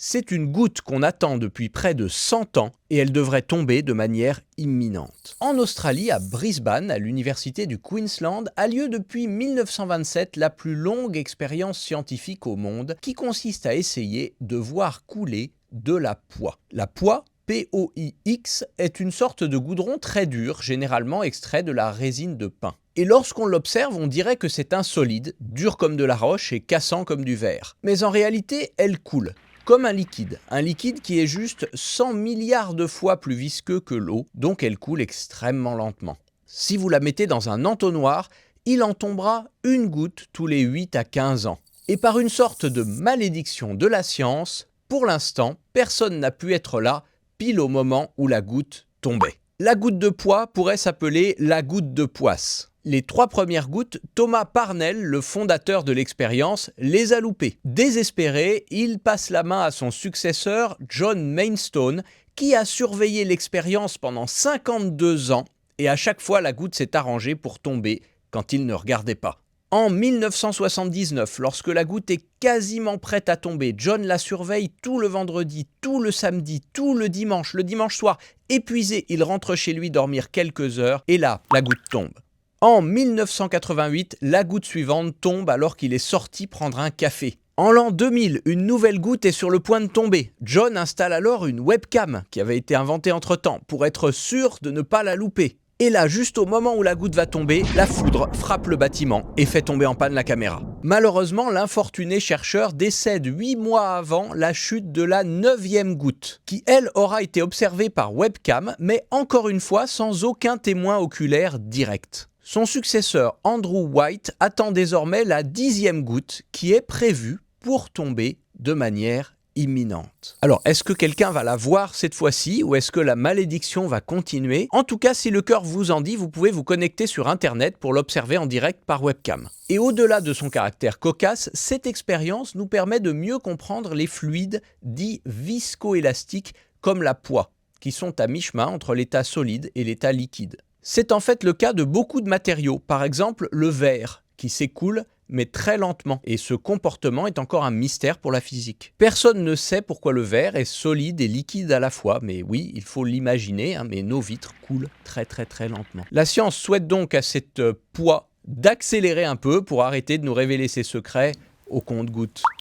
C'est une goutte qu'on attend depuis près de 100 ans et elle devrait tomber de manière imminente. En Australie, à Brisbane, à l'université du Queensland, a lieu depuis 1927 la plus longue expérience scientifique au monde qui consiste à essayer de voir couler de la poix. La poix, POIX, est une sorte de goudron très dur, généralement extrait de la résine de pin. Et lorsqu'on l'observe, on dirait que c'est un solide, dur comme de la roche et cassant comme du verre. Mais en réalité, elle coule, comme un liquide qui est juste 100 milliards de fois plus visqueux que l'eau, donc elle coule extrêmement lentement. Si vous la mettez dans un entonnoir, il en tombera une goutte tous les 8 à 15 ans. Et par une sorte de malédiction de la science, pour l'instant, personne n'a pu être là pile au moment où la goutte tombait. La goutte de poix pourrait s'appeler la goutte de poisse. Les 3 premières gouttes, Thomas Parnell, le fondateur de l'expérience, les a loupées. Désespéré, il passe la main à son successeur, John Mainstone, qui a surveillé l'expérience pendant 52 ans et à chaque fois la goutte s'est arrangée pour tomber quand il ne regardait pas. En 1979, lorsque la goutte est quasiment prête à tomber, John la surveille tout le vendredi, tout le samedi, tout le dimanche soir. Épuisé, il rentre chez lui dormir quelques heures et là, la goutte tombe. En 1988, la goutte suivante tombe alors qu'il est sorti prendre un café. En l'an 2000, une nouvelle goutte est sur le point de tomber. John installe alors une webcam qui avait été inventée entre-temps pour être sûr de ne pas la louper. Et là, juste au moment où la goutte va tomber, la foudre frappe le bâtiment et fait tomber en panne la caméra. Malheureusement, l'infortuné chercheur décède 8 mois avant la chute de la 9e goutte, qui elle aura été observée par webcam, mais encore une fois sans aucun témoin oculaire direct. Son successeur, Andrew White, attend désormais la 10e goutte qui est prévue pour tomber de manière imminente. Alors, est-ce que quelqu'un va la voir cette fois-ci ou est-ce que la malédiction va continuer? En tout cas, si le cœur vous en dit, vous pouvez vous connecter sur Internet pour l'observer en direct par webcam. Et au-delà de son caractère cocasse, cette expérience nous permet de mieux comprendre les fluides dits viscoélastiques comme la poix, qui sont à mi-chemin entre l'état solide et l'état liquide. C'est en fait le cas de beaucoup de matériaux, par exemple le verre, qui s'écoule mais très lentement, et ce comportement est encore un mystère pour la physique. Personne ne sait pourquoi le verre est solide et liquide à la fois, mais oui, il faut l'imaginer, mais nos vitres coulent très lentement. La science souhaite donc à cette poix d'accélérer un peu pour arrêter de nous révéler ses secrets au compte-gouttes.